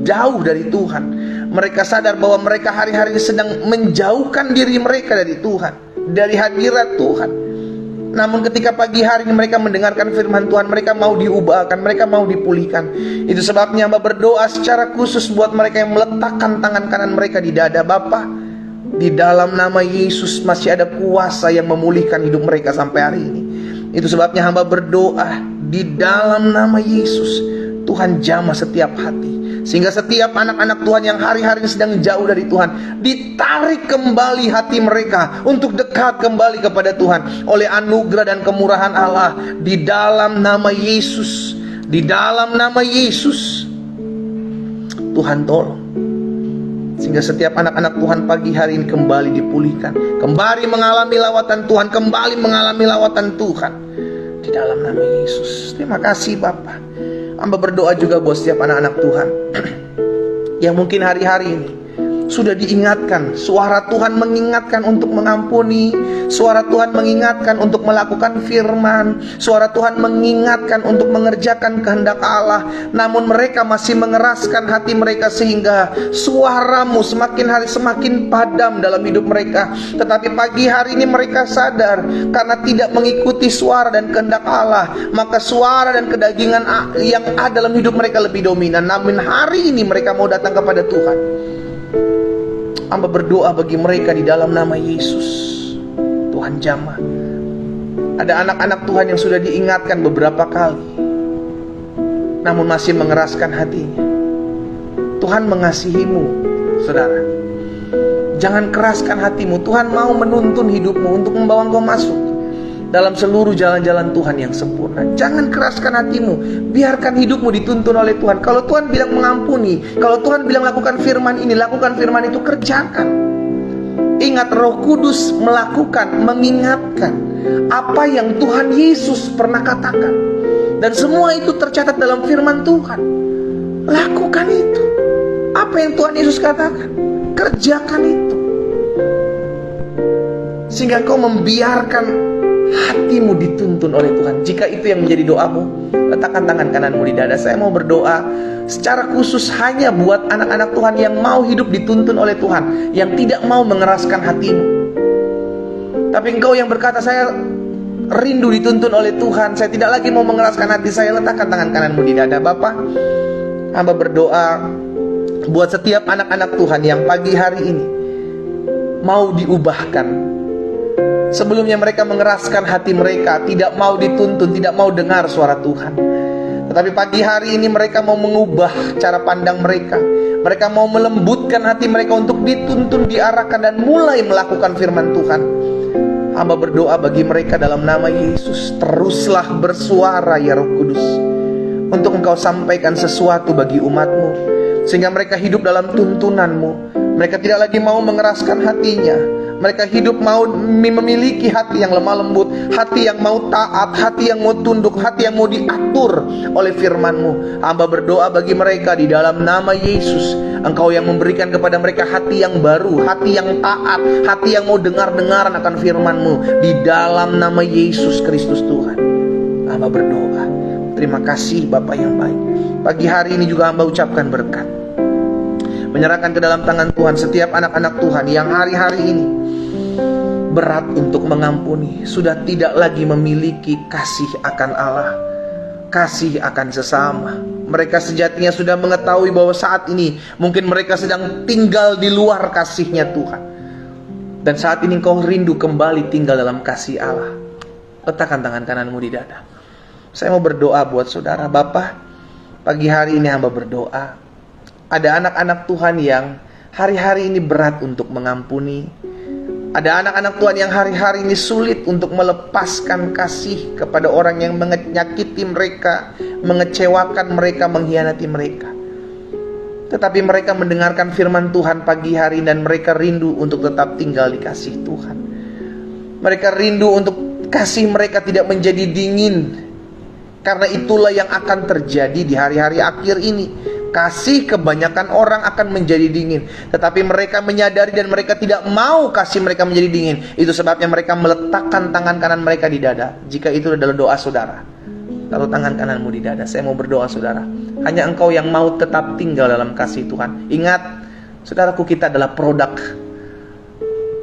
jauh dari Tuhan. Mereka sadar bahwa mereka hari-hari ini sedang menjauhkan diri mereka dari Tuhan, dari hadirat Tuhan. Namun ketika pagi hari ini mereka mendengarkan firman Tuhan, mereka mau diubahkan, mereka mau dipulihkan. Itu sebabnya hamba berdoa secara khusus buat mereka yang meletakkan tangan kanan mereka di dada. Bapa, di dalam nama Yesus masih ada kuasa yang memulihkan hidup mereka sampai hari ini. Itu sebabnya hamba berdoa di dalam nama Yesus, Tuhan jamah setiap hati, sehingga setiap anak-anak Tuhan yang hari-hari sedang jauh dari Tuhan, ditarik kembali hati mereka untuk dekat kembali kepada Tuhan oleh anugerah dan kemurahan Allah. Di dalam nama Yesus, di dalam nama Yesus, Tuhan tolong, sehingga setiap anak-anak Tuhan pagi hari ini kembali dipulihkan, kembali mengalami lawatan Tuhan, kembali mengalami lawatan Tuhan di dalam nama Yesus. Terima kasih Bapa. Hamba berdoa juga buat setiap anak-anak Tuhan yang mungkin hari-hari ini sudah diingatkan, suara Tuhan mengingatkan untuk mengampuni, suara Tuhan mengingatkan untuk melakukan firman, suara Tuhan mengingatkan untuk mengerjakan kehendak Allah, namun mereka masih mengeraskan hati mereka sehingga suaramu semakin hari semakin padam dalam hidup mereka. Tetapi pagi hari ini mereka sadar, karena tidak mengikuti suara dan kehendak Allah, maka suara dan kedagingan yang ada dalam hidup mereka lebih dominan. Namun hari ini mereka mau datang kepada Tuhan. Hamba berdoa bagi mereka di dalam nama Yesus, Tuhan jamah. Ada anak-anak Tuhan yang sudah diingatkan beberapa kali, namun masih mengeraskan hatinya. Tuhan mengasihimu, saudara. Jangan keraskan hatimu. Tuhan mau menuntun hidupmu untuk membawa engkau masuk dalam seluruh jalan-jalan Tuhan yang sempurna. Jangan keraskan hatimu. Biarkan hidupmu dituntun oleh Tuhan. Kalau Tuhan bilang mengampuni, kalau Tuhan bilang lakukan firman ini, lakukan firman itu, kerjakan. Ingat, Roh Kudus melakukan, mengingatkan apa yang Tuhan Yesus pernah katakan. Dan semua itu tercatat dalam firman Tuhan. Lakukan itu. Apa yang Tuhan Yesus katakan, kerjakan itu, sehingga kau membiarkan hatimu dituntun oleh Tuhan. Jika itu yang menjadi doamu, letakkan tangan kananmu di dada. Saya mau berdoa secara khusus hanya buat anak-anak Tuhan yang mau hidup dituntun oleh Tuhan, yang tidak mau mengeraskan hatimu. Tapi engkau yang berkata, saya rindu dituntun oleh Tuhan, saya tidak lagi mau mengeraskan hati saya, letakkan tangan kananmu di dada. Bapa, hamba berdoa buat setiap anak-anak Tuhan yang pagi hari ini mau diubahkan. Sebelumnya mereka mengeraskan hati mereka, tidak mau dituntun, tidak mau dengar suara Tuhan. Tetapi pagi hari ini mereka mau mengubah cara pandang mereka. Mereka mau melembutkan hati mereka untuk dituntun, diarahkan, dan mulai melakukan firman Tuhan. Hamba berdoa bagi mereka dalam nama Yesus. Teruslah bersuara ya Roh Kudus, untuk Engkau sampaikan sesuatu bagi umatmu, sehingga mereka hidup dalam tuntunanmu. Mereka tidak lagi mau mengeraskan hatinya. Mereka hidup mau memiliki hati yang lemah lembut, hati yang mau taat, hati yang mau tunduk, hati yang mau diatur oleh firman-Mu. Hamba berdoa bagi mereka di dalam nama Yesus. Engkau yang memberikan kepada mereka hati yang baru, hati yang taat, hati yang mau dengar-dengaran akan firman-Mu. Di dalam nama Yesus Kristus Tuhan, hamba berdoa. Terima kasih Bapa yang baik. Pagi hari ini juga hamba ucapkan berkat, menyerahkan ke dalam tangan Tuhan setiap anak-anak Tuhan yang hari-hari ini berat untuk mengampuni, sudah tidak lagi memiliki kasih akan Allah, kasih akan sesama. Mereka sejatinya sudah mengetahui bahwa saat ini mungkin mereka sedang tinggal di luar kasihnya Tuhan. Dan saat ini engkau rindu kembali tinggal dalam kasih Allah. Letakkan tangan kananmu di dada. Saya mau berdoa buat saudara. Bapa, pagi hari ini hamba berdoa. Ada anak-anak Tuhan yang hari-hari ini berat untuk mengampuni. Ada anak-anak Tuhan yang hari-hari ini sulit untuk melepaskan kasih kepada orang yang menyakiti mereka, mengecewakan mereka, mengkhianati mereka. Tetapi mereka mendengarkan firman Tuhan pagi hari dan mereka rindu untuk tetap tinggal di kasih Tuhan. Mereka rindu untuk kasih mereka tidak menjadi dingin. Karena itulah yang akan terjadi di hari-hari akhir ini. Kasih kebanyakan orang akan menjadi dingin. Tetapi mereka menyadari dan mereka tidak mau kasih mereka menjadi dingin. Itu sebabnya mereka meletakkan tangan kanan mereka di dada. Jika itu adalah doa saudara, taruh tangan kananmu di dada. Saya mau berdoa saudara. Hanya engkau yang mau tetap tinggal dalam kasih Tuhan. Ingat, saudaraku, kita adalah produk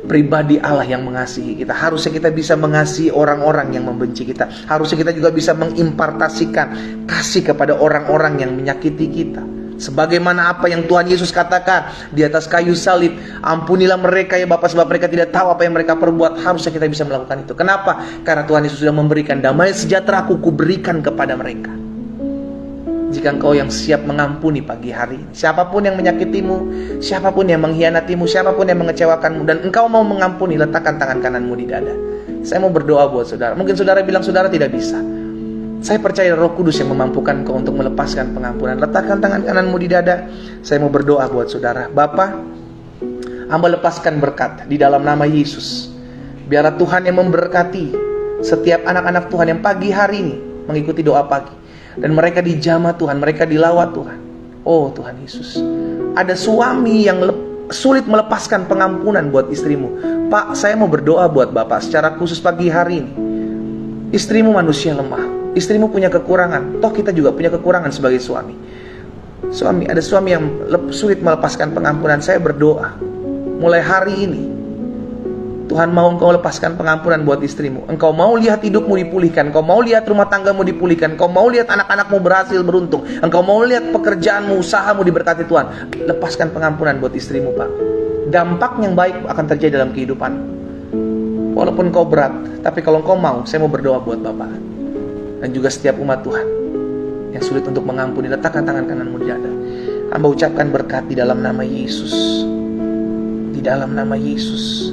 pribadi Allah yang mengasihi kita. Harusnya kita bisa mengasihi orang-orang yang membenci kita. Harusnya kita juga bisa mengimpartasikan kasih kepada orang-orang yang menyakiti kita. Sebagaimana apa yang Tuhan Yesus katakan di atas kayu salib, ampunilah mereka ya Bapa, sebab mereka tidak tahu apa yang mereka perbuat. Harusnya kita bisa melakukan itu. Kenapa? Karena Tuhan Yesus sudah memberikan damai sejahtera, aku berikan kepada mereka. Jika engkau yang siap mengampuni pagi hari ini, siapapun yang menyakitimu, siapapun yang mengkhianatimu, siapapun yang mengecewakanmu, dan engkau mau mengampuni, letakkan tangan kananmu di dada. Saya mau berdoa buat saudara. Mungkin saudara bilang saudara tidak bisa. Saya percaya Roh Kudus yang memampukan engkau untuk melepaskan pengampunan. Letakkan tangan kananmu di dada. Saya mau berdoa buat saudara. Bapa, hamba lepaskan berkat di dalam nama Yesus. Biarlah Tuhan yang memberkati setiap anak-anak Tuhan yang pagi hari ini mengikuti doa pagi. Dan mereka dijamah Tuhan, mereka dilawat Tuhan. Oh Tuhan Yesus, ada suami yang sulit melepaskan pengampunan buat istrimu. Pak, saya mau berdoa buat Bapak secara khusus pagi hari ini. Istrimu manusia lemah, istrimu punya kekurangan. Toh kita juga punya kekurangan sebagai suami. Ada suami yang sulit melepaskan pengampunan. Saya berdoa, mulai hari ini Tuhan mau engkau lepaskan pengampunan buat istrimu. Engkau mau lihat hidupmu dipulihkan. Engkau mau lihat rumah tanggamu dipulihkan. Engkau mau lihat anak-anakmu berhasil beruntung. Engkau mau lihat pekerjaanmu, usahamu diberkati Tuhan. Lepaskan pengampunan buat istrimu, Pak. Dampak yang baik akan terjadi dalam kehidupan. Walaupun engkau berat, tapi kalau engkau mau, saya mau berdoa buat Bapak. Dan juga setiap umat Tuhan yang sulit untuk mengampuni, letakkan tangan kananmu di dada. Hamba ucapkan berkat di dalam nama Yesus. Di dalam nama Yesus.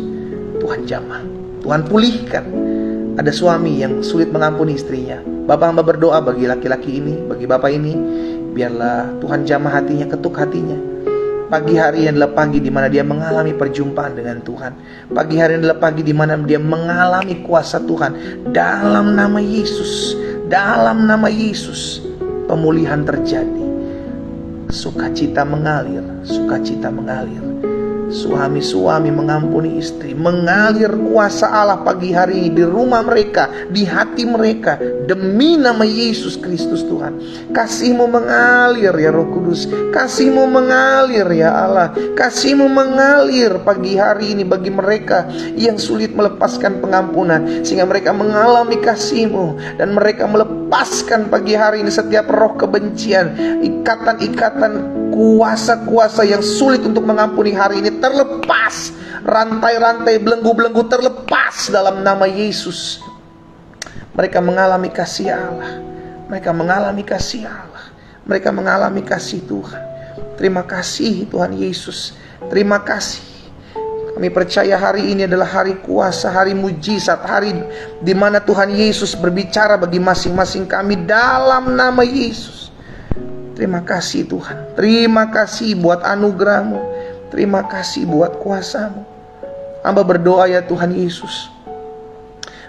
Tuhan jamah, Tuhan pulihkan. Ada suami yang sulit mengampuni istrinya. Bapak hamba berdoa bagi laki-laki ini, bagi bapak ini, biarlah Tuhan jamah hatinya, ketuk hatinya. Pagi hari yang adalah pagi di mana dia mengalami perjumpaan dengan Tuhan. Pagi hari yang adalah pagi di mana dia mengalami kuasa Tuhan. Dalam nama Yesus, dalam nama Yesus, pemulihan terjadi. Sukacita mengalir, sukacita mengalir. Suami-suami mengampuni istri, mengalir kuasa Allah pagi hari di rumah mereka, di hati mereka, demi nama Yesus Kristus Tuhan. Kasih-Mu mengalir ya Roh Kudus, Kasih-Mu mengalir ya Allah, Kasih-Mu mengalir pagi hari ini bagi mereka yang sulit melepaskan pengampunan, sehingga mereka mengalami Kasih-Mu dan mereka melepaskan pagi hari ini setiap roh kebencian, ikatan-ikatan, kuasa-kuasa yang sulit untuk mengampuni hari ini terlepas. Rantai-rantai belenggu-belenggu terlepas dalam nama Yesus. Mereka mengalami kasih Allah. Mereka mengalami kasih Allah. Mereka mengalami kasih Tuhan. Terima kasih Tuhan Yesus. Terima kasih. Kami percaya hari ini adalah hari kuasa, hari mujizat, hari di mana Tuhan Yesus berbicara bagi masing-masing kami dalam nama Yesus. Terima kasih Tuhan. Terima kasih buat anugerah-Mu. Terima kasih buat kuasa-Mu. Hamba berdoa ya Tuhan Yesus,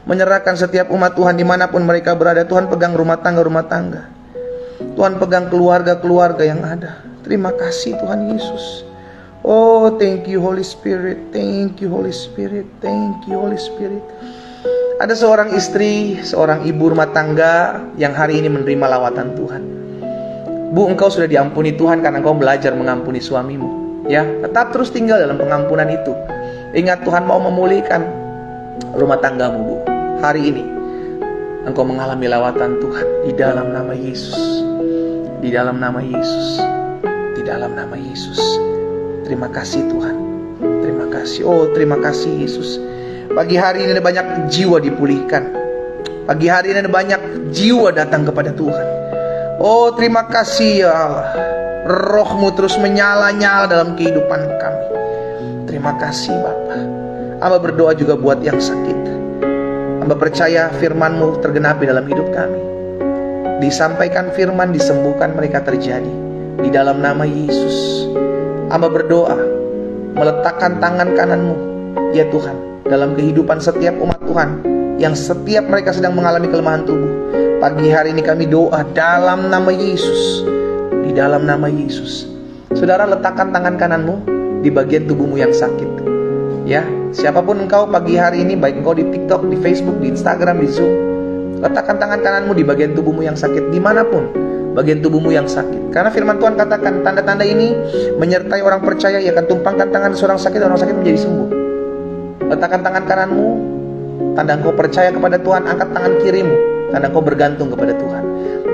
menyerahkan setiap umat Tuhan dimanapun mereka berada. Tuhan pegang rumah tangga. Tuhan pegang keluarga-keluarga yang ada. Terima kasih Tuhan Yesus. Oh, thank you Holy Spirit. Thank you Holy Spirit. Thank you Holy Spirit. Ada seorang istri, seorang ibu rumah tangga yang hari ini menerima lawatan Tuhan. Bu, engkau sudah diampuni Tuhan karena engkau belajar mengampuni suamimu. Ya, tetap terus tinggal dalam pengampunan itu. Ingat, Tuhan mau memulihkan rumah tanggamu, Bu. Hari ini engkau mengalami lawatan Tuhan di dalam nama Yesus. Di dalam nama Yesus. Di dalam nama Yesus. Terima kasih Tuhan. Terima kasih. Oh, terima kasih Yesus. Pagi hari ini ada banyak jiwa dipulihkan. Pagi hari ini ada banyak jiwa datang kepada Tuhan. Oh, terima kasih ya Allah. Roh-Mu terus menyala-nyala dalam kehidupan kami. Terima kasih Bapa. Hamba berdoa juga buat yang sakit. Hamba percaya firman-Mu tergenapi dalam hidup kami. Disampaikan firman, disembuhkan mereka terjadi. Di dalam nama Yesus. Hamba berdoa, meletakkan tangan kanan-Mu, ya Tuhan, dalam kehidupan setiap umat Tuhan, yang setiap mereka sedang mengalami kelemahan tubuh. Pagi hari ini kami doa dalam nama Yesus. Di dalam nama Yesus. Saudara, letakkan tangan kanan-Mu di bagian tubuhmu yang sakit. Ya, siapapun engkau pagi hari ini, baik engkau di TikTok, di Facebook, di Instagram, di Zoom, letakkan tangan kananmu di bagian tubuhmu yang sakit, dimanapun bagian tubuhmu yang sakit. Karena firman Tuhan katakan, tanda-tanda ini menyertai orang percaya, ia akan tumpangkan tangan seorang sakit dan orang sakit menjadi sembuh. Letakkan tangan kananmu, tanda engkau percaya kepada Tuhan. Angkat tangan kirimu, tanda engkau bergantung kepada Tuhan.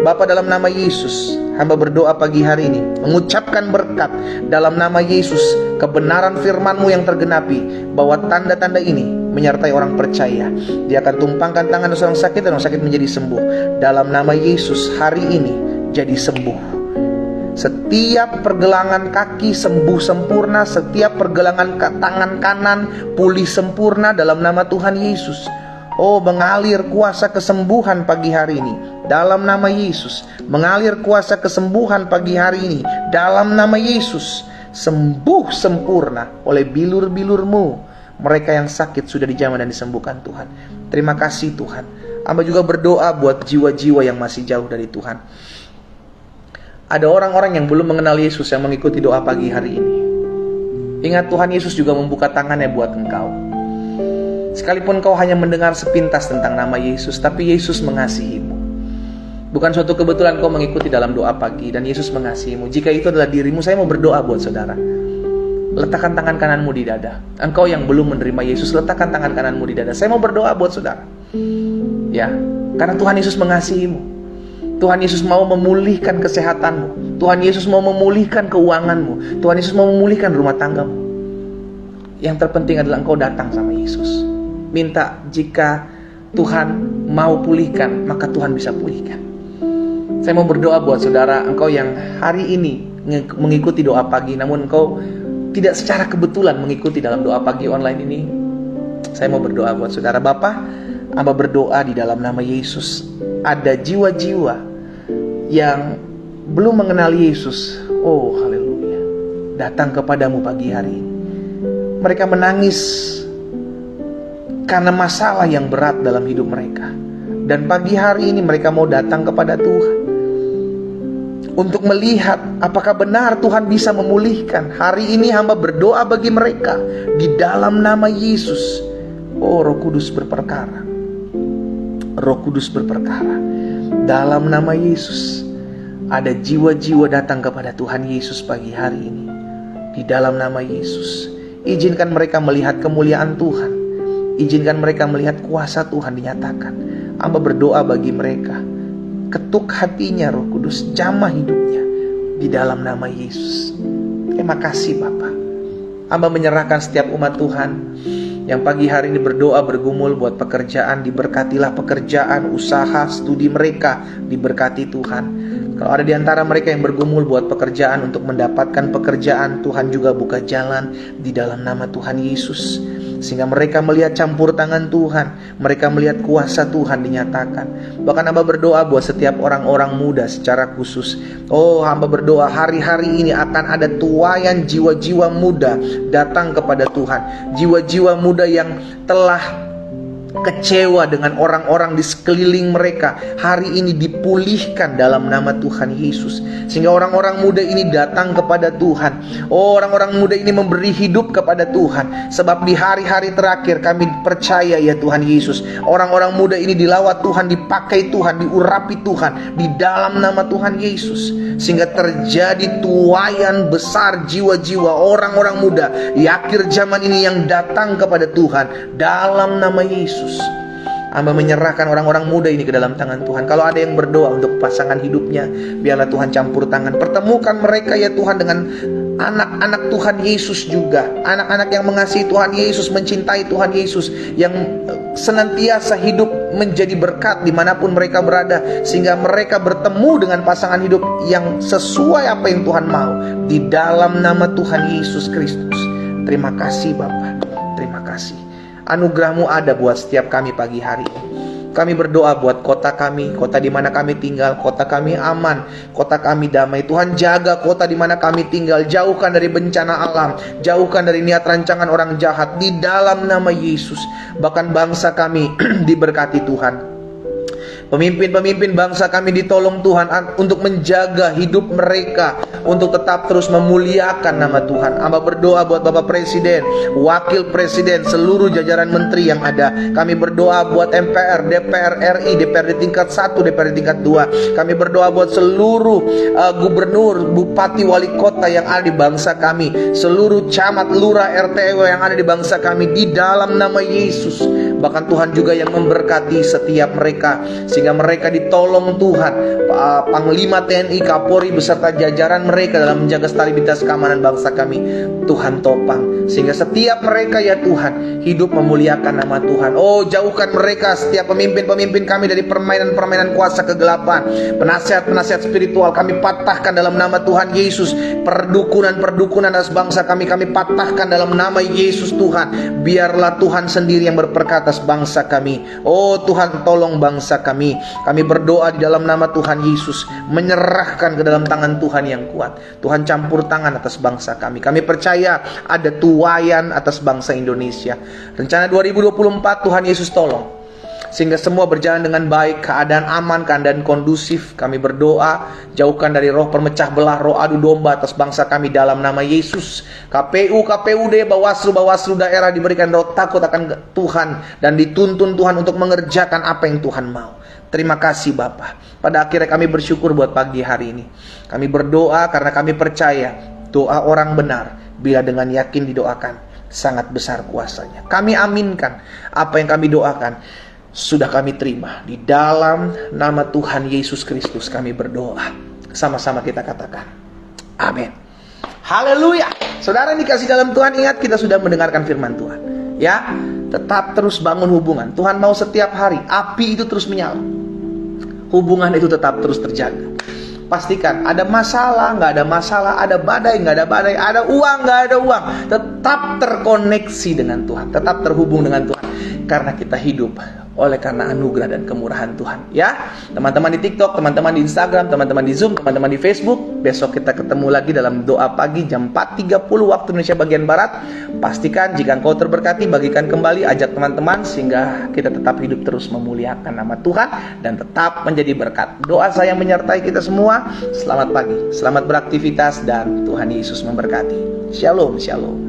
Bapa, dalam nama Yesus, hamba berdoa pagi hari ini, mengucapkan berkat dalam nama Yesus, kebenaran firman-Mu yang tergenapi, bahwa tanda-tanda ini menyertai orang percaya. Dia akan tumpangkan tangan seorang sakit dan orang sakit menjadi sembuh. Dalam nama Yesus, hari ini jadi sembuh. Setiap pergelangan kaki sembuh sempurna, setiap pergelangan tangan kanan pulih sempurna dalam nama Tuhan Yesus. Oh, mengalir kuasa kesembuhan pagi hari ini dalam nama Yesus. Mengalir kuasa kesembuhan pagi hari ini dalam nama Yesus. Sembuh sempurna oleh bilur-bilur-Mu. Mereka yang sakit sudah dijamah dan disembuhkan Tuhan. Terima kasih Tuhan. Hamba juga berdoa buat jiwa-jiwa yang masih jauh dari Tuhan. Ada orang-orang yang belum mengenal Yesus yang mengikuti doa pagi hari ini. Ingat, Tuhan Yesus juga membuka tangannya buat engkau. Sekalipun kau hanya mendengar sepintas tentang nama Yesus, tapi Yesus mengasihimu. Bukan suatu kebetulan kau mengikuti dalam doa pagi dan Yesus mengasihimu. Jika itu adalah dirimu, saya mau berdoa buat saudara. Letakkan tangan kananmu di dada. Engkau yang belum menerima Yesus, letakkan tangan kananmu di dada. Saya mau berdoa buat saudara. Ya, karena Tuhan Yesus mengasihimu. Tuhan Yesus mau memulihkan kesehatanmu. Tuhan Yesus mau memulihkan keuanganmu. Tuhan Yesus mau memulihkan rumah tanggamu. Yang terpenting adalah engkau datang sama Yesus. Minta, jika Tuhan mau pulihkan, maka Tuhan bisa pulihkan. Saya mau berdoa buat saudara, engkau yang hari ini mengikuti doa pagi, namun engkau tidak secara kebetulan mengikuti dalam doa pagi online ini. Saya mau berdoa buat saudara. Bapa, hamba berdoa di dalam nama Yesus. Ada jiwa-jiwa yang belum mengenal Yesus. Oh, haleluya. Datang kepadamu pagi hari ini. Mereka menangis karena masalah yang berat dalam hidup mereka. Dan pagi hari ini mereka mau datang kepada Tuhan untuk melihat apakah benar Tuhan bisa memulihkan. Hari ini hamba berdoa bagi mereka di dalam nama Yesus. Oh, Roh Kudus berperkara. Roh Kudus berperkara. Dalam nama Yesus, ada jiwa-jiwa datang kepada Tuhan Yesus pagi hari ini. Di dalam nama Yesus, izinkan mereka melihat kemuliaan Tuhan. Izinkan mereka melihat kuasa Tuhan dinyatakan. Hamba berdoa bagi mereka. Ketuk hatinya Roh Kudus, jamah hidupnya di dalam nama Yesus. Terima kasih Bapa. Hamba menyerahkan setiap umat Tuhan yang pagi hari ini berdoa bergumul buat pekerjaan. Diberkatilah pekerjaan, usaha, studi mereka, diberkati Tuhan. Kalau ada di antara mereka yang bergumul buat pekerjaan, untuk mendapatkan pekerjaan, Tuhan juga buka jalan di dalam nama Tuhan Yesus. Sehingga mereka melihat campur tangan Tuhan, mereka melihat kuasa Tuhan dinyatakan. Bahkan hamba berdoa buat setiap orang-orang muda secara khusus. Oh, hamba berdoa hari-hari ini akan ada tuaian jiwa-jiwa muda datang kepada Tuhan. Jiwa-jiwa muda yang telah kecewa dengan orang-orang di sekeliling mereka, hari ini dipulihkan dalam nama Tuhan Yesus. Sehingga orang-orang muda ini datang kepada Tuhan. Oh, orang-orang muda ini memberi hidup kepada Tuhan. Sebab di hari-hari terakhir kami percaya ya Tuhan Yesus, orang-orang muda ini dilawat Tuhan, dipakai Tuhan, diurapi Tuhan di dalam nama Tuhan Yesus. Sehingga terjadi tuaian besar jiwa-jiwa orang-orang muda di akhir zaman ini yang datang kepada Tuhan dalam nama Yesus. Hamba menyerahkan orang-orang muda ini ke dalam tangan Tuhan. Kalau ada yang berdoa untuk pasangan hidupnya, biarlah Tuhan campur tangan. Pertemukan mereka ya Tuhan dengan anak-anak Tuhan Yesus juga. Anak-anak yang mengasihi Tuhan Yesus, mencintai Tuhan Yesus, yang senantiasa hidup menjadi berkat dimanapun mereka berada. Sehingga mereka bertemu dengan pasangan hidup yang sesuai apa yang Tuhan mau. Di dalam nama Tuhan Yesus Kristus. Terima kasih Bapa. Terima kasih. Anugerah-Mu ada buat setiap kami pagi hari ini. Kami berdoa buat kota kami, kota di mana kami tinggal, kota kami aman, kota kami damai. Tuhan jaga kota di mana kami tinggal, jauhkan dari bencana alam, jauhkan dari niat rancangan orang jahat di dalam nama Yesus. Bahkan bangsa kami diberkati Tuhan. Pemimpin-pemimpin bangsa kami ditolong Tuhan untuk menjaga hidup mereka, untuk tetap terus memuliakan nama Tuhan. Hamba berdoa buat Bapak Presiden, Wakil Presiden, seluruh jajaran menteri yang ada. Kami berdoa buat MPR, DPR RI, DPR di tingkat 1, DPR di tingkat 2. Kami berdoa buat seluruh gubernur, bupati, wali kota yang ada di bangsa kami, seluruh camat, lurah, RT RW yang ada di bangsa kami di dalam nama Yesus. Bahkan Tuhan juga yang memberkati setiap mereka, sehingga mereka ditolong Tuhan. Panglima TNI, Kapolri beserta jajaran mereka dalam menjaga stabilitas keamanan bangsa kami, Tuhan topang. Sehingga setiap mereka ya Tuhan hidup memuliakan nama Tuhan. Oh, jauhkan mereka, setiap pemimpin-pemimpin kami, dari permainan-permainan kuasa kegelapan. Penasihat-penasihat spiritual kami patahkan dalam nama Tuhan Yesus. Perdukunan-perdukunan atas bangsa kami patahkan dalam nama Yesus Tuhan. Biarlah Tuhan sendiri yang berperkata atas bangsa kami. Oh Tuhan, tolong bangsa kami. Kami berdoa di dalam nama Tuhan Yesus, menyerahkan ke dalam tangan Tuhan yang kuat. Tuhan campur tangan atas bangsa kami. Kami percaya ada tuaian atas bangsa Indonesia. Rencana 2024 Tuhan Yesus tolong, sehingga semua berjalan dengan baik, keadaan aman, keadaan kondusif. Kami berdoa, jauhkan dari roh permecah belah, roh adu domba atas bangsa kami dalam nama Yesus. KPU, KPUD, Bawaslu daerah diberikan roh takut akan Tuhan, dan dituntun Tuhan untuk mengerjakan apa yang Tuhan mau. Terima kasih Bapa. Pada akhirnya kami bersyukur buat pagi hari ini. Kami berdoa karena kami percaya doa orang benar, bila dengan yakin didoakan, sangat besar kuasanya. Kami aminkan apa yang kami doakan sudah kami terima. Di dalam nama Tuhan Yesus Kristus kami berdoa. Sama-sama kita katakan amin. Haleluya. Saudara yang dikasih dalam Tuhan, ingat kita sudah mendengarkan firman Tuhan. Ya, tetap terus bangun hubungan. Tuhan mau setiap hari api itu terus menyala, hubungan itu tetap terus terjaga. Pastikan ada masalah, nggak ada masalah, ada badai, nggak ada badai, ada uang, nggak ada uang, tetap terkoneksi dengan Tuhan, tetap terhubung dengan Tuhan. Karena kita hidup oleh karena anugerah dan kemurahan Tuhan. Ya, teman-teman di TikTok, teman-teman di Instagram, teman-teman di Zoom, teman-teman di Facebook. Besok kita ketemu lagi dalam doa pagi jam 4.30 waktu Indonesia bagian Barat. Pastikan jika engkau terberkati, bagikan kembali, ajak teman-teman, sehingga kita tetap hidup terus memuliakan nama Tuhan dan tetap menjadi berkat. Doa saya menyertai kita semua. Selamat pagi, selamat beraktivitas, dan Tuhan Yesus memberkati. Shalom, shalom.